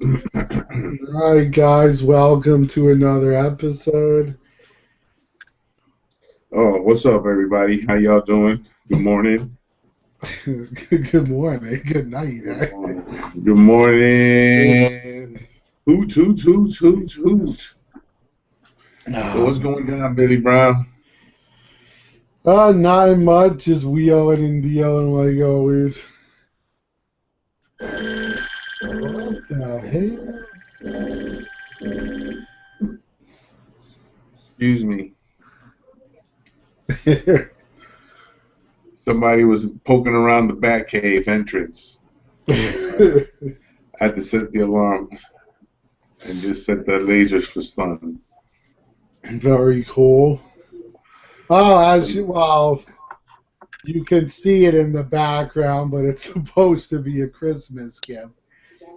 All right, guys, welcome to another episode. Oh, what's up, everybody? How y'all doing? Good morning. Good morning, good night. Good morning. Good morning. Hoot, hoot, hoot, hoot, hoot. So Oh, what's going down, Billy Brown? not much, just wheeling and dealing like always. What the Excuse me. hell? Somebody was poking around the Batcave entrance. I had to set the alarm and just set the lasers for stun. Very cool. Oh, well, you can see it in the background, but it's supposed to be a Christmas gift.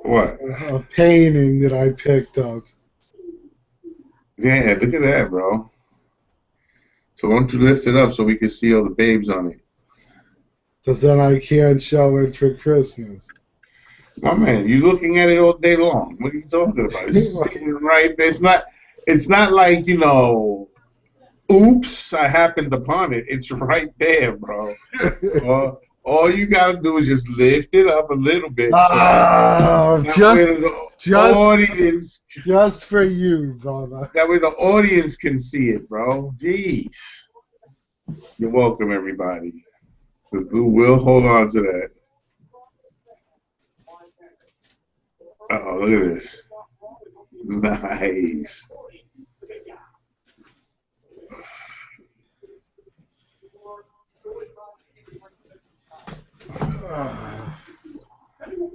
What? A painting that I picked up. Yeah, look at that, bro. So why don't you lift it up so we can see all the babes on it? Because then I can't show it for Christmas. My man, you looking at it all day long. What are you talking about? It's sitting right there. It's not like, oops, I happened upon it. It's right there, bro. All you gotta do is just lift it up a little bit so Oh, that way the just, audience just for you, brother. that way the audience can see it, bro. Jeez. You're welcome, everybody. Because Lou will hold on to that. Uh-oh, look at this. Nice.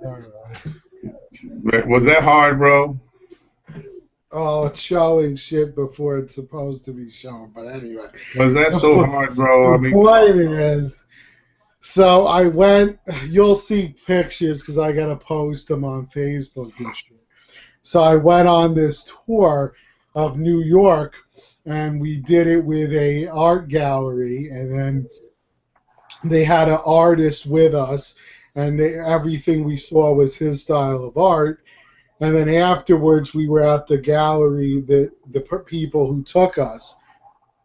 All right. Was that hard, bro? Oh, it's showing shit before it's supposed to be shown. But anyway, Was that so the hard, bro? I mean, come point on, bro. is, so I went. You'll see pictures because I gotta post them on Facebook and shit. So I went on this tour of New York, and we did it with a art gallery, and then they had an artist with us, and everything we saw was his style of art. And then afterwards, we were at the gallery that the people who took us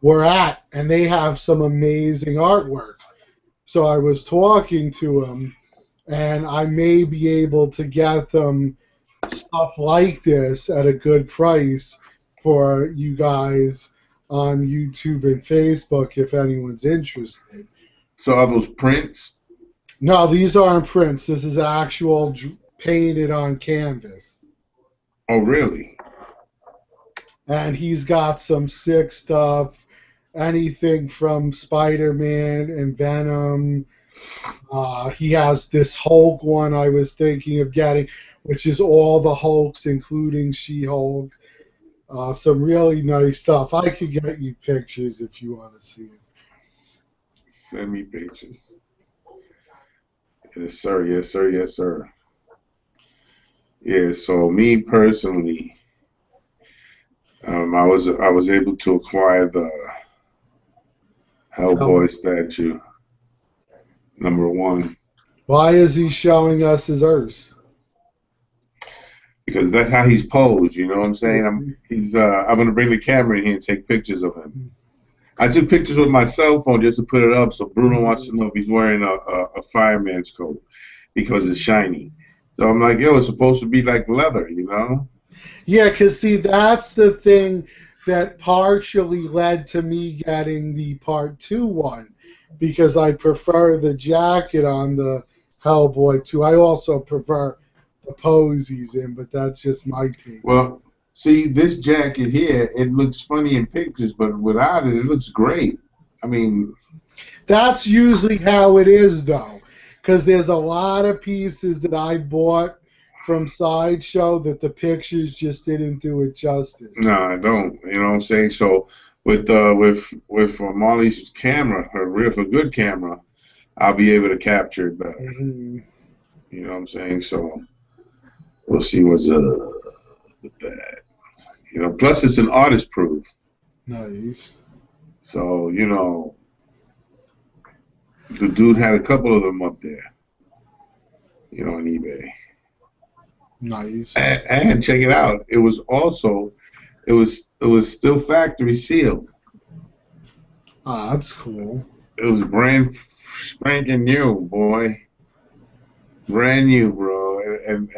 were at, and they have some amazing artwork. So I was talking to them, and I may be able to get them stuff like this at a good price for you guys on YouTube and Facebook if anyone's interested. So are those prints? No, these aren't prints. This is actual painted on canvas. Oh, really? And he's got some sick stuff. Anything from Spider-Man and Venom. He has this Hulk one I was thinking of getting, which is all the Hulks, including She-Hulk. Some really nice stuff. I could get you pictures if you want to see it. Send me pictures. Yes, sir. Yes, sir. Yes, sir. Yeah. So me personally, I was able to acquire the Hell, Hellboy statue #1 why is he showing us his Earth? because that's how he's posed. You know what I'm saying? I'm gonna bring the camera in here and take pictures of him. I took pictures with my cell phone just to put it up, so Bruno wants to know if he's wearing a fireman's coat because it's shiny. So I'm like, yo, it's supposed to be like leather, you know? Yeah, because see, that's the thing that partially led to me getting the part two one, because I prefer the jacket on the Hellboy too. I also prefer the pose he's in, but that's just my take on it. Well, see, this jacket here, it looks funny in pictures, but without it, it looks great. I mean, That's usually how it is, though, because there's a lot of pieces that I bought from Sideshow that the pictures just didn't do it justice. no, I don't. You know what I'm saying? So with Molly's camera, her good camera, I'll be able to capture it better. Mhm. You know what I'm saying? So we'll see what's up with that. Plus it's an artist proof. Nice. So, the dude had a couple of them up there, on eBay. Nice. And check it out. It was also it was still factory sealed. Ah, that's cool. It was brand spanking new, boy, brand new, bro. And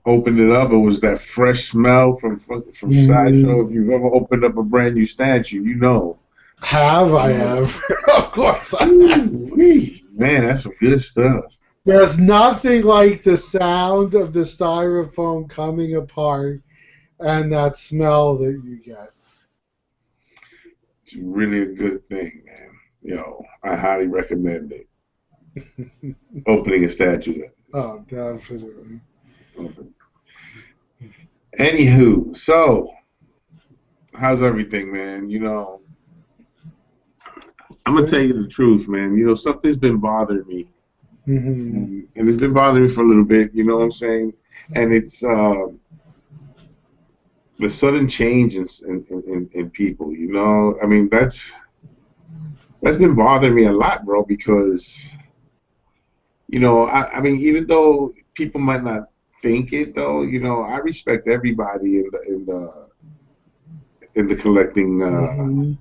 opened it up. It was that fresh smell from Mhm. Sideshow. If you've ever opened up a brand new statue, you know. Have I Oh, ever? Of course I have. ooh-wee. Man, that's some good stuff. There's nothing like the sound of the styrofoam coming apart and that smell that you get. It's really a good thing, man. I highly recommend it. Opening a statue. Oh, definitely. Anywho, so how's everything, man? I'm gonna tell you the truth, man. Something's been bothering me, Hmm. and it's been bothering me for a little bit. You know what I'm saying? And it's the sudden change in people. I mean, that's been bothering me a lot, bro. Because I mean, even though people might not think it, though, I respect everybody in the collecting Hmm.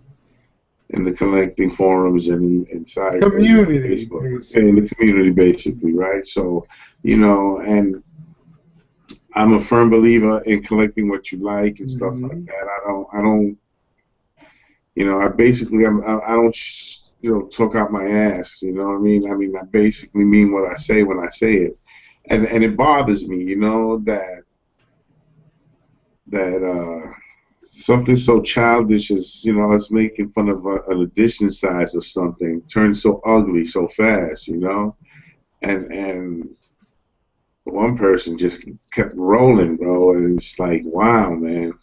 in the collecting forums and inside Community, Facebook, in basically. the community, basically, right? So, and I'm a firm believer in collecting what you like and stuff like Hmm. that. I don't, I basically, I don't, talk out my ass. You know what I mean? I mean, I basically mean what I say when I say it, and it bothers me, that something so childish as us making fun of an edition size of something turns so ugly so fast, and one person just kept rolling, bro, and it's like, wow, man,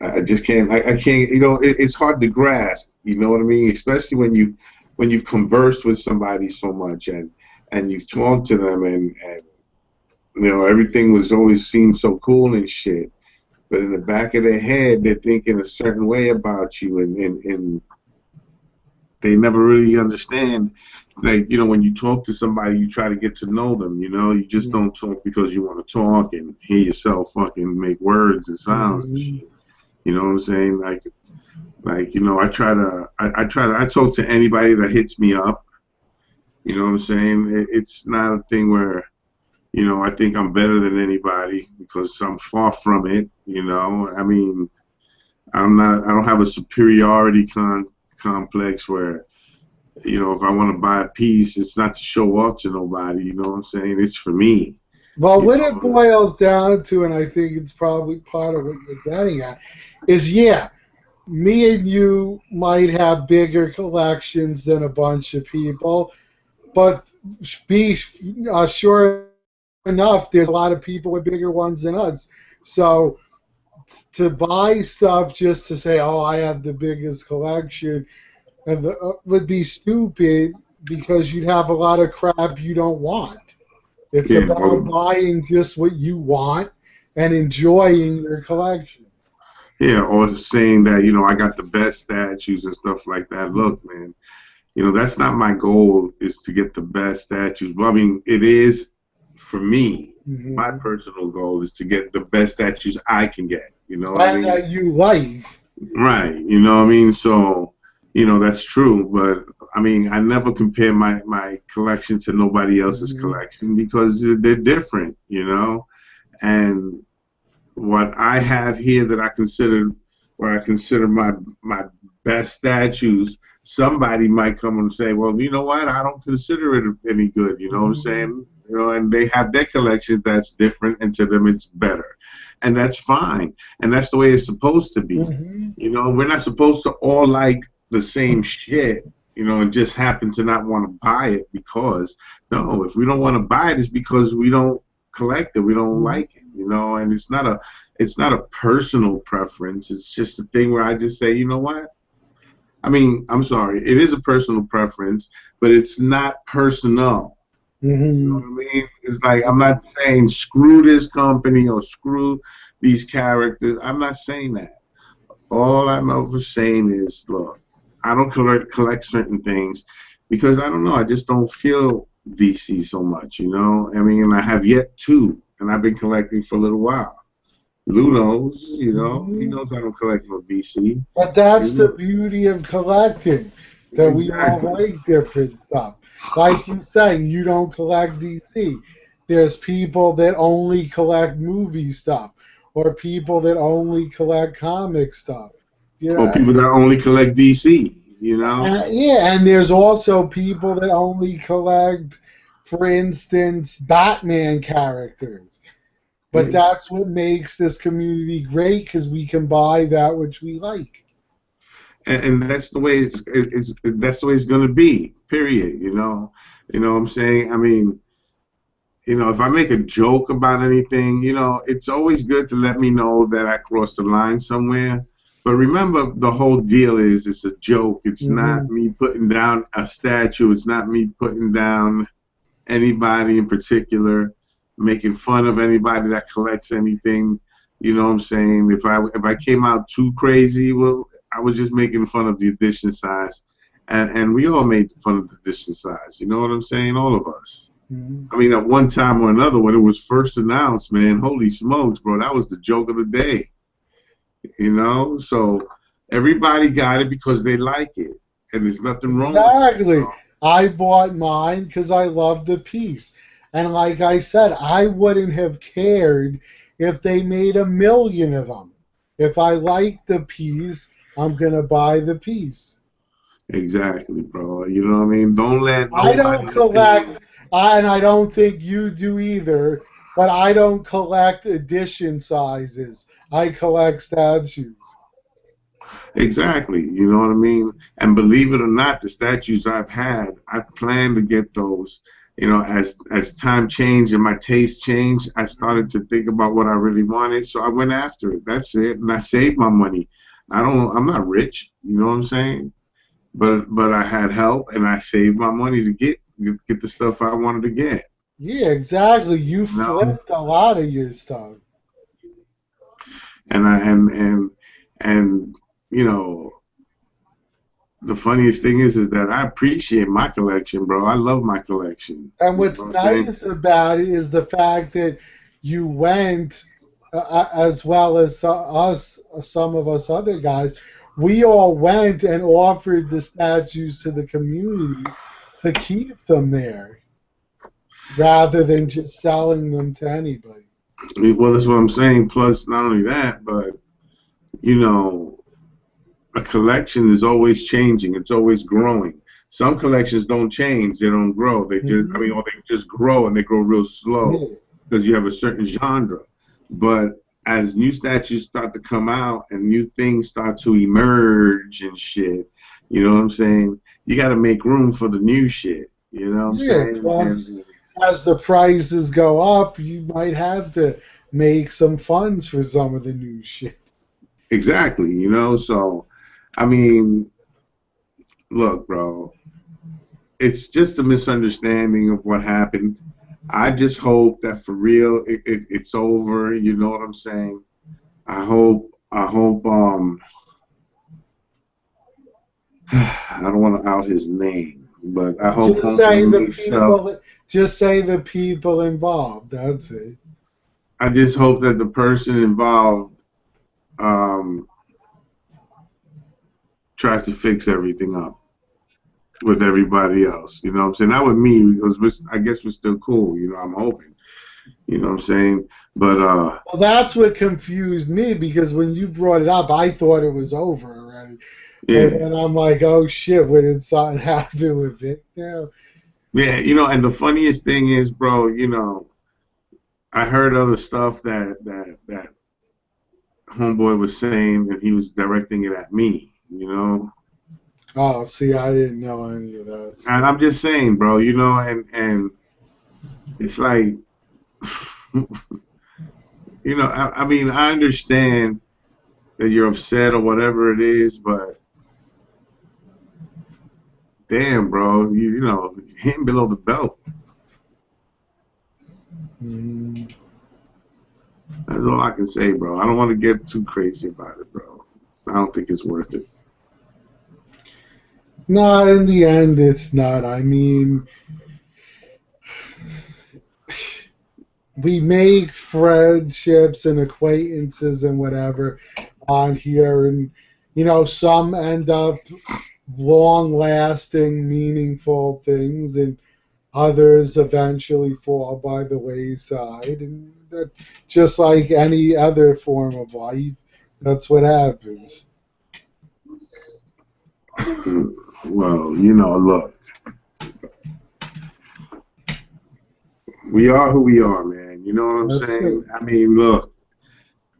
I just can't, I can't, it's hard to grasp, you know what I mean, especially when you've conversed with somebody so much and you've talked to them and everything was always seemed so cool and shit. But in the back of their head, they're thinking a certain way about you, and they never really understand. Like, when you talk to somebody, you try to get to know them, you just don't talk because you want to talk and hear yourself fucking make words and sounds and Hmm. shit. You know what I'm saying? I talk to anybody that hits me up. You know what I'm saying? It's not a thing where, I think I'm better than anybody because I'm far from it. I mean, I don't have a superiority complex where, if I want to buy a piece, it's not to show off to nobody. You know what I'm saying? It's for me. Well, You what it know. boils down to, and I think it's probably part of what you're getting at, is yeah, me and you might have bigger collections than a bunch of people, but be sure enough, there's a lot of people with bigger ones than us. So to buy stuff just to say, "Oh, I have the biggest collection," would be stupid because you'd have a lot of crap you don't want. It's Yeah. about buying just what you want and enjoying your collection. Yeah. Or saying that I got the best statues and stuff like that. Look, man. That's not my goal. Is to get the best statues. Well, I mean, it is for me. My Hmm. personal goal is to get the best statues I can get. You know what I And mean? that you like. Right. You know what I mean? So, that's true. But I mean, I never compare my collection to nobody else's Hmm. collection because they're different, And what I have here that where I consider my best statues, somebody might come and say, well, you know what? I don't consider it any good. You know what I'm Hmm. saying? And they have their collection that's different, and to them it's better, and that's fine, and that's the way it's supposed to be. Hmm. We're not supposed to all like the same shit. And just happen to not want to buy it because no, if we don't want to buy it, it's because we don't collect it, we don't like it, and it's not a personal preference. It's just a thing where I just say, you know what? I mean, I'm sorry, it is a personal preference, but it's not personal. You know Hmm. what I mean? It's like I'm not saying screw this company or screw these characters. I'm not saying that. All I'm ever saying is, look, I don't collect certain things because I don't know. I just don't feel DC so much. I mean, and I have yet to. and I've been collecting for a little while. Lou knows, you know, he Mhm. knows I don't collect no DC. But that's You the know, beauty of collecting, that we all exactly. like different stuff. Like you saying, you don't collect DC. There's people that only collect movie stuff, or people that only collect comic stuff. You Or know, people that only collect DC, you know? yeah, and there's also people that only collect, for instance, Batman characters. But Yeah. that's what makes this community great because we can buy that which we like. And that's the way that's the way it's gonna be, period, you know. You know what I'm saying? I mean, you know, if I make a joke about anything, you know, it's always good to let me know that I crossed the line somewhere. But remember, the whole deal is it's a joke. It's not Hmm. me putting down a statue. It's not me putting down anybody in particular, making fun of anybody that collects anything. You know what I'm saying? If I came out too crazy, well, I was just making fun of the edition size, and we all made fun of the edition size. You know what I'm saying? All of us. Hmm. I mean, at one time or another, when it was first announced, man, holy smokes, bro, that was the joke of the day. You know, so everybody got it because they like it, and there's nothing wrong with that, Exactly. I bought mine because I loved the piece. And like I said, I wouldn't have cared if they made 1 million of them. If I like the piece, I'm going to buy the piece. exactly, bro. You know what I mean? Don't let I don't nobody's opinion. collect, and I don't think you do either, but I don't collect edition sizes. I collect statues. Exactly. You know what I mean? And believe it or not, the statues I've had, I've planned to get those. You know, as time changed and my taste changed, I started to think about what I really wanted, so I went after it. That's it. And I saved my money. I'm not rich, you know what I'm saying? But I had help and I saved my money to get the stuff I wanted to get. Yeah, exactly. You You know? flipped a lot of your stuff. And I and you know, the funniest thing is that I appreciate my collection, bro. I love my collection. And You know what's what I'm saying? nice about it is the fact that you went, as well as us, some of us other guys, we all went and offered the statues to the community to keep them there rather than just selling them to anybody. Well, that's what I'm saying. Plus, not only that, but you know, a collection is always changing. It's always growing. Some collections don't change; they don't grow. I Hmm. mean, or they just grow and they grow real slow Yeah. because you have a certain genre. But as new statues start to come out and new things start to emerge and shit, you know what I'm saying? You got to make room for the new shit. You know what I'm Yeah. saying? Plus, And as the prices go up, you might have to make some funds for some of the new shit. exactly, you know. So, I mean, look, bro, it's just a misunderstanding of what happened. I just hope that for real it's over. You know what I'm saying? I hope I don't want to out his name, but I hope Just say Homeboy the himself. people. Just say the people involved. That's it. I just hope that the person involved um, tries to fix everything up with everybody else. You know what I'm saying? Not with me because I guess we're still cool. You know, I'm hoping. You know what I'm saying? But Well, that's what confused me because when you brought it up, I thought it was over already, and yeah, then I'm like, oh shit, when did something happen with Vic now? yeah. You know, and the funniest thing is, bro. You know, I heard other stuff that Homeboy was saying, and he was directing it at me. You know, Oh, see, I didn't know any of that and stuff. I'm just saying, bro. You know, and it's like, you know, I mean, I understand that you're upset or whatever it is, but damn, bro, you know, hitting below the belt. Mm. That's all I can say, bro. I don't want to get too crazy about it, bro. I don't think it's worth it. No, in the end, it's not. I mean, we make friendships and acquaintances and whatever on here, and some end up long lasting, meaningful things, and others eventually fall by the wayside. And that, just like any other form of life, that's what happens. Well, look, we are who we are, man. You know what I'm That's it. saying? I mean, look,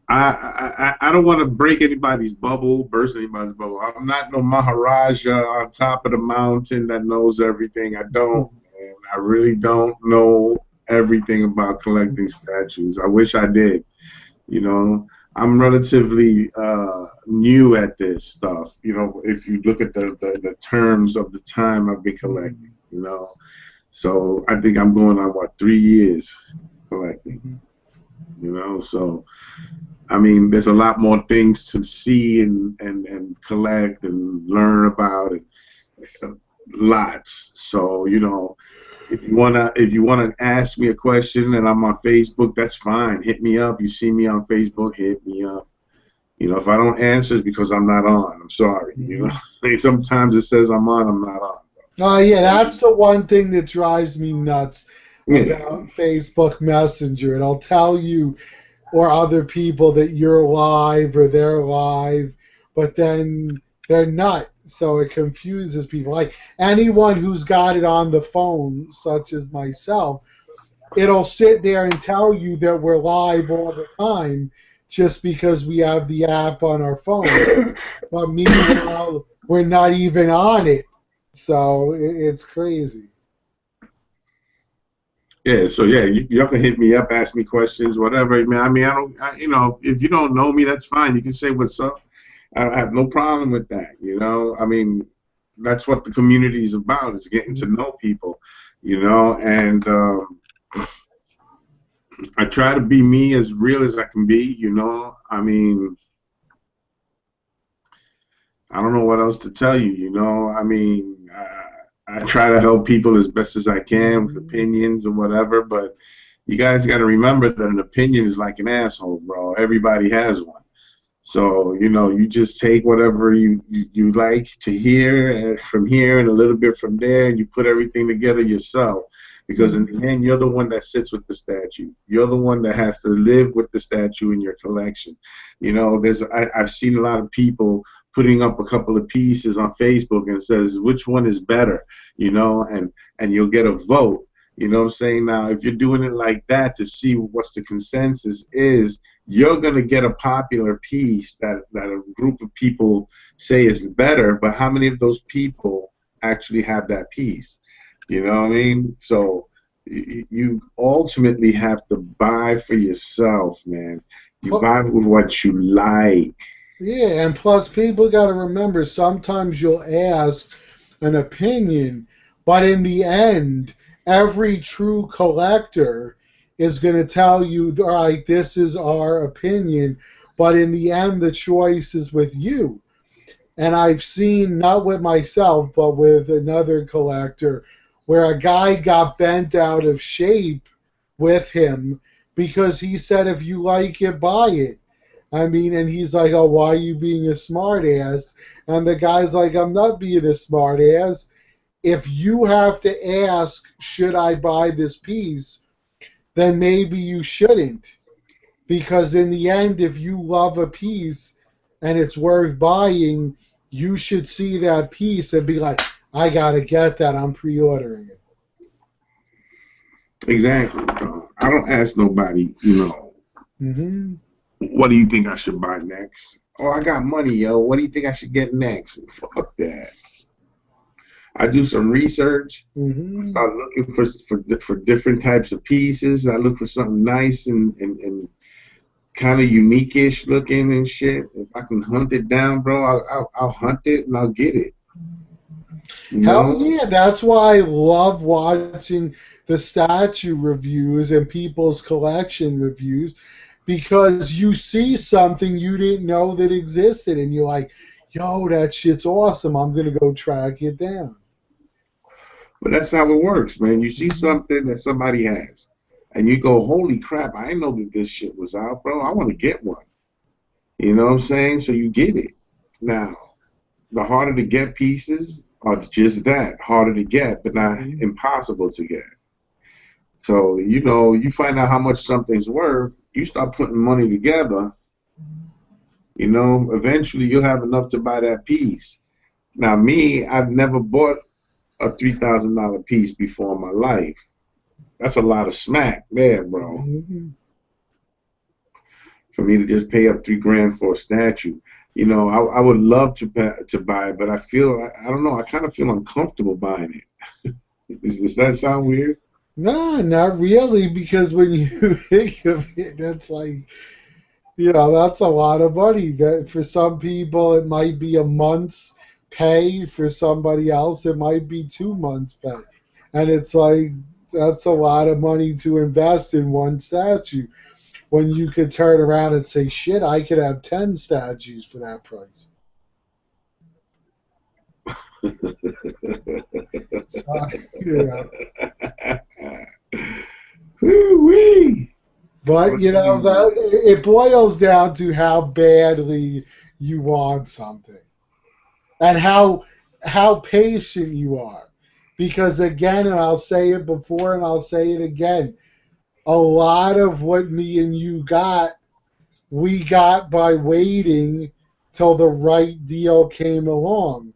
I don't want to break anybody's bubble, burst anybody's bubble. I'm not no Maharaja on top of the mountain that knows everything. I don't, man. I really don't know everything about collecting statues. I wish I did. You know, I'm relatively new at this stuff. If you look at the terms of the time I've been collecting, so I think I'm going on what 3 years collecting. So I mean, there's a lot more things to see and collect and learn about, and lots. So if you wanna ask me a question and I'm on Facebook, that's fine. Hit me up. You see me on Facebook, hit me up. If I don't answer, it's because I'm not on. I'm sorry. Mhm. Sometimes it says I'm on, I'm not on. Yeah, that's the one thing that drives me nuts Yeah, about Facebook Messenger. It'll tell you or other people that you're live or they're live, but then they're not. So it confuses people. Like anyone who's got it on the phone, such as myself, it'll sit there and tell you that we're live all the time just because we have the app on our phone. But meanwhile, we're not even on it. So it's crazy. yeah. So yeah, y'all can hit me up, ask me questions, whatever. Man, I mean, if you don't know me, that's fine. You can say what's up. I have no problem with that. I mean, that's what the community is about, is getting to know people. And I try to be me, as real as I can be. I mean, I don't know what else to tell you. I mean, I try to help people as best as I can with opinions or whatever, but you guys got to remember that an opinion is like an asshole, bro. Everybody has one. So, you just take whatever you like to hear from here and a little bit from there, and you put everything together yourself. Because in the end, you're the one that sits with the statue. You're the one that has to live with the statue in your collection. I've seen a lot of people putting up a couple of pieces on Facebook and says which one is better, and you'll get a vote. You know what I'm saying? Now, if you're doing it like that to see what's the consensus is, you're going to get a popular piece that a group of people say is better, but how many of those people actually have that piece? You know what I mean? So you ultimately have to buy for yourself, man. You buy with what you like. Yeah, and plus people got to remember sometimes you'll ask an opinion, but in the end, every true collector is going to tell you, all right, this is our opinion, but in the end, the choice is with you. And I've seen, not with myself, but with another collector, where a guy got bent out of shape with him because he said, if you like it, buy it. I mean, and he's like, oh, why are you being a smartass? And the guy's like, I'm not being a smartass. If you have to ask, should I buy this piece, then maybe you shouldn't. Because in the end, if you love a piece and it's worth buying, you should see that piece and be like, I got to get that. I'm pre ordering it. Exactly. I don't ask nobody, Mm-hmm. what do you think I should buy next? Oh, I got money, yo. What do you think I should get next? Fuck that. I do some research. I Mm-hmm. start looking for different types of pieces. I look for something nice and kind of unique-ish looking and shit. If I can hunt it down, bro, I'll hunt it and I'll get it. You Hell know? yeah, that's why I love watching the statue reviews and people's collection reviews because you see something you didn't know that existed and you're like, yo, that shit's awesome. I'm going to go track it down. But that's how it works, man. You see Mhm. something that somebody has, and you go, holy crap, I didn't know that this shit was out, bro. I want to get one. You know what I'm saying? So you get it. Now, the harder to get pieces are just that, harder to get, but not impossible to get. So, you know, you find out how much something's worth, you start putting money together, you know, eventually you'll have enough to buy that piece. Now, me, I've never bought a $3,000 piece before in my life. That's a lot of smack there, bro. For me to just pay up $3,000 for a statue. You know, I would love to buy it, but I feel, I don't know, I kind of feel uncomfortable buying it. Does that sound weird? No, not really, because when you think of it, that's like, you know, that's a lot of money. That for some people it might be a month's pay. For somebody else it might be 2 months' pay. And it's like that's a lot of money to invest in one statue when you could turn around and say, shit, I could have 10 statues for that price. So, yeah. Woo-wee. But you know that it boils down to how badly you want something and how patient you are. Because again, and I'll say it before and I'll say it again, a lot of what me and you got, we got by waiting till the right deal came along.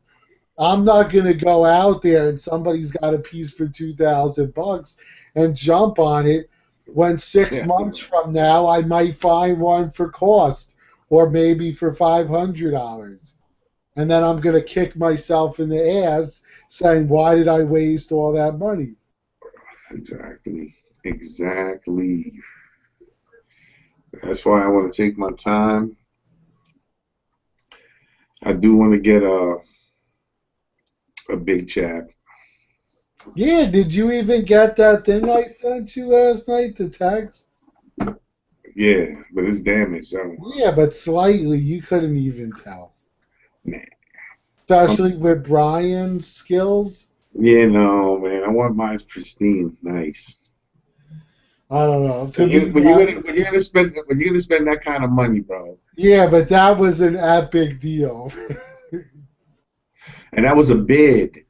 I'm not going to go out there and somebody's got a piece for $2,000 and jump on it when 6 months from now I might find one for cost or maybe for $500. And then I'm going to kick myself in the ass saying, why did I waste all that money? Exactly. Exactly. That's why I want to take my time. I do want to get a big chap. Yeah, did you even get that thing I sent you last night, the text? Yeah, but it's damaged. Yeah, but slightly. You couldn't even tell. Nah. Especially with Brian's skills. Yeah, no, man. I want mine pristine, nice. I don't know. To When be when you're gonna spend that kind of money, bro. yeah, but that was an epic deal. And that was a bid.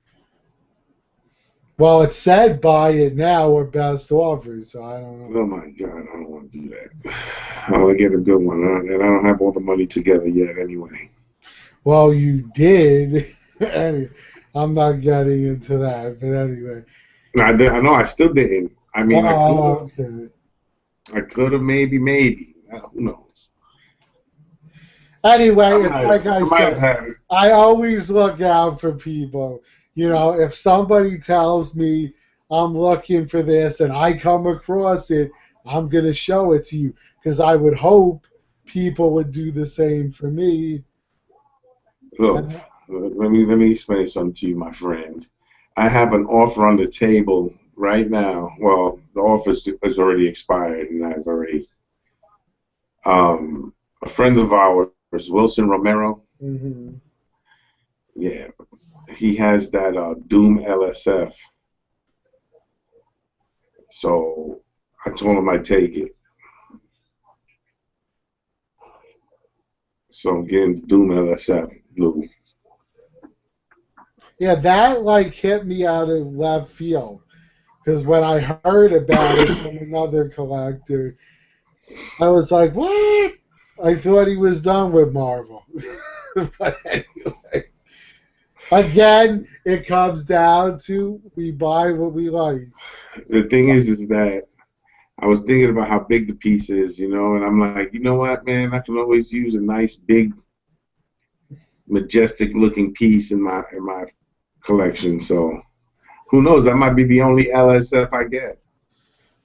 Well, it said buy it now or best offer, so I don't know. Oh my God, I don't want to do that. I want to get a good one, and I don't have all the money together yet, anyway. Well, you did. I'm not getting into that, but anyway. No, I know I still didn't. I mean, Oh, okay. I could have, maybe. Who knows? Anyway, it's like I I might have said, had it. I always look out for people. You know, if somebody tells me I'm looking for this and I come across it, I'm going to show it to you because I would hope people would do the same for me. Look, let me explain something to you, my friend. I have an offer on the table right now. Well, the offer is already expired, and I've already a friend of ours, Wilson Romero. Mm-hmm. Yeah, he has that Doom LSF. So I told him I'd take it. So I'm getting the Doom LSF blue. Yeah, that like hit me out of left field because when I heard about it from another collector, I was like, "What?" I thought he was done with Marvel. But anyway, again, it comes down to we buy what we like. The thing is that I was thinking about how big the piece is, you know, and I'm like, you know what, man, I can always use a nice, big, majestic looking piece in my collection. So who knows? That might be the only LSF I get.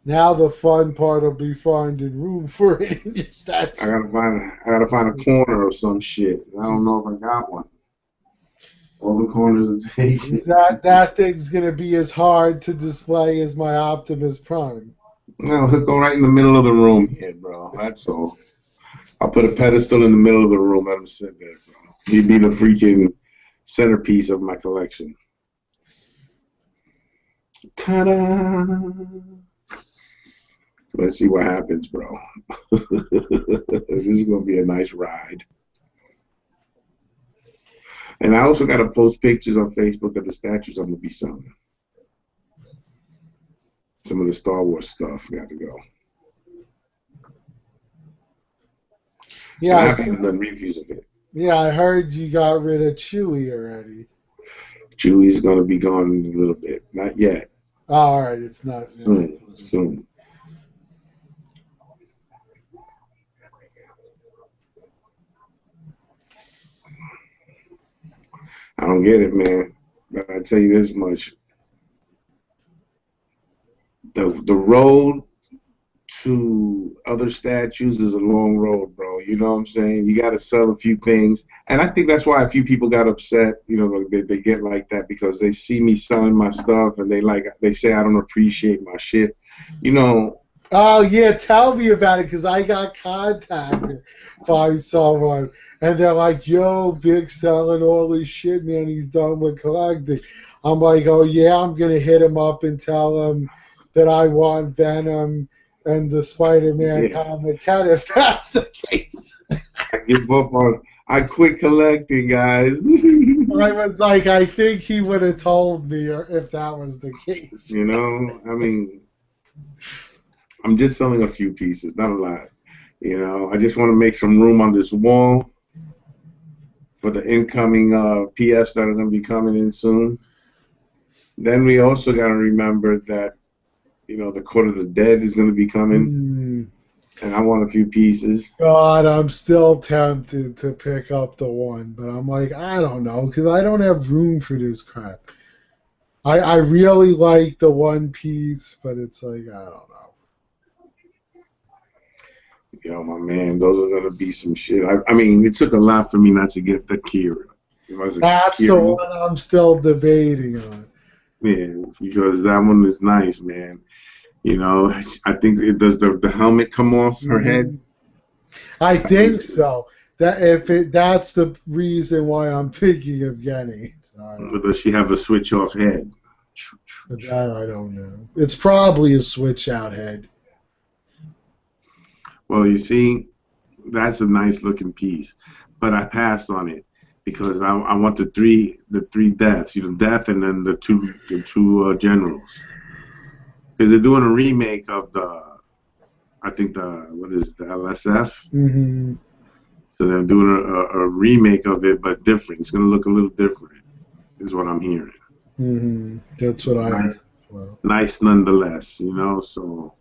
Now the fun part will be finding room for it in your statue. I gotta find a corner or some shit. I don't know if I got one. All the corners are taken. That thing's gonna be as hard to display as my Optimus Prime. No, he'll go right in the middle of the room here, bro. That's all. I'll put a pedestal in the middle of the room. Let him sit there, bro. He'd be the freaking centerpiece of my collection. Ta-da! Let's see what happens, bro. This is gonna be a nice ride. And I also got to post pictures on Facebook of the statues I'm gonna be selling. Some of the Star Wars stuff got to go. Yeah, And I haven't even done reviews of it. yeah, I heard you got rid of Chewie already. Chewie's gonna be gone in a little bit. Not yet. Oh, all right, it's not. Soon. Soon. I don't get it, man. But I tell you this much: the road to other statues is a long road, bro. You know what I'm saying? You got to sell a few things, and I think that's why a few people got upset. You know, they get like that because they see me selling my stuff, and they say I don't appreciate my shit. You know. Oh yeah, tell me about it because I got contacted by someone, and they're like, "Yo, Vic's selling all this shit, man. He's done with collecting." I'm like, "Oh yeah, I'm gonna hit him up and tell him that I want Venom and the Spider-Man Yeah. comic cat if that's the case." I give up on. I quit collecting, guys. I was like, I think he would have told me if that was the case. You know, I mean, I'm just selling a few pieces, not a lot. You know, I just want to make some room on this wall for the incoming PS that are going to be coming in soon. Then we also got to remember that, you know, the Court of the Dead is going to be coming, and I want a few pieces. God, I'm still tempted to pick up the one, but I'm like, I don't know, because I don't have room for this crap. I really like the One Piece, but it's like, I don't know. Yo, my man, those are going to be some shit. I mean, it took a lot for me not to get the Kira. That's the one I'm still debating on. Yeah, because that one is nice, man. You know, I think it does the helmet come off her head? I think so. That's the reason why I'm thinking of getting it. Or does she have a switch off head? But that I don't know. It's probably a switch out head. Well, you see, that's a nice looking piece, but I passed on it because I want the three deaths, you know, death and then the two generals, because they're doing a remake of I think the LSF. Mm-hmm. So they're doing a remake of it, but different. It's gonna look a little different, is what I'm hearing. Mm-hmm. That's what I heard as well. Nice nonetheless, you know. So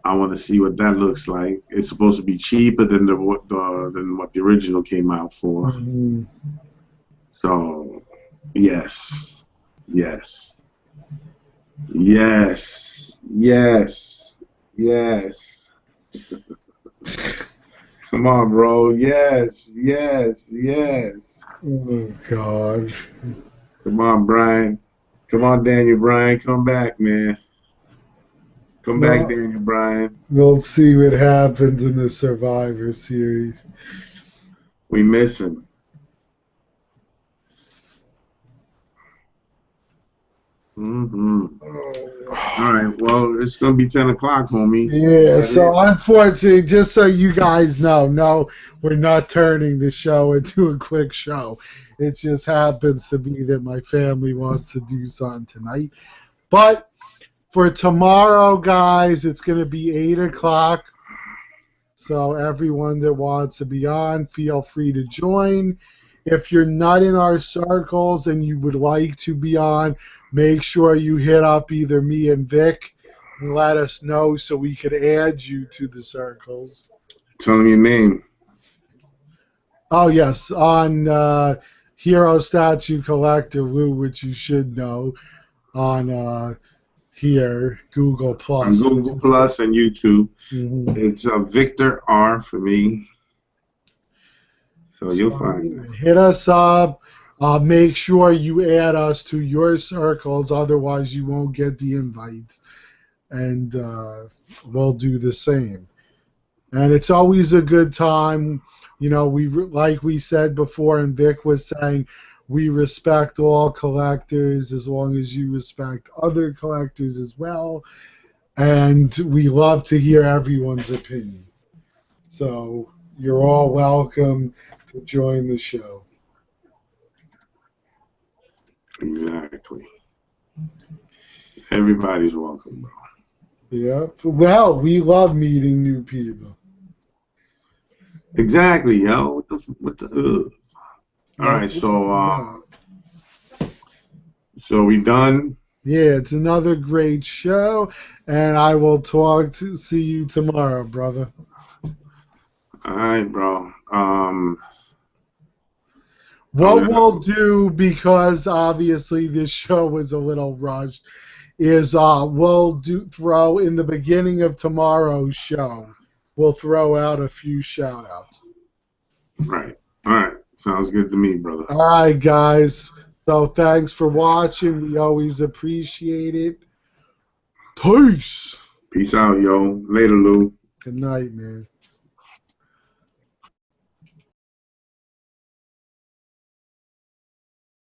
I want to see what that looks like. It's supposed to be cheaper than what the original came out for. Mm-hmm. So yes, yes, yes, yes, yes. Come on, bro. Yes, yes, yes. Oh God. Come on, Brian. Come on, Daniel Bryan. Come back, man. Come back, Daniel Bryan. We'll see what happens in the Survivor Series. We miss him. Mm-hmm. All right. Well, it's gonna be 10 o'clock, homie. Yeah. So unfortunately, just so you guys know, no, we're not turning the show into a quick show. It just happens to be that my family wants to do something tonight. But for tomorrow, guys, it's going to be 8 o'clock. So everyone that wants to be on, feel free to join. If you're not in our circles and you would like to be on, make sure you hit up either me and Vic and let us know so we could add you to the circles. Tell them your name. Oh, yes, on HeroStatueCollector, Lou, which you should know, on here, Google Plus. On Google Plus and YouTube. Mm-hmm. It's Victor R for me. So you'll find it. Hit us up. Make sure you add us to your circles, otherwise you won't get the invites. And we'll do the same. And it's always a good time. You know, like we said before, and Vic was saying, we respect all collectors as long as you respect other collectors as well. and we love to hear everyone's opinion. So you're all welcome to join the show. Exactly. Everybody's welcome, bro. Yep. Well, we love meeting new people. Exactly, yo. What the? All right, Nothing wrong with that. so we done. Yeah, it's another great show, and I will see you tomorrow, brother. All right, bro. What we'll do, because obviously this show was a little rushed, is we'll throw in the beginning of tomorrow's show, we'll throw out a few shout outs. Right. All right. Sounds good to me, brother. All right, guys. So thanks for watching. We always appreciate it. Peace. Peace out, yo. Later, Lou. Good night, man.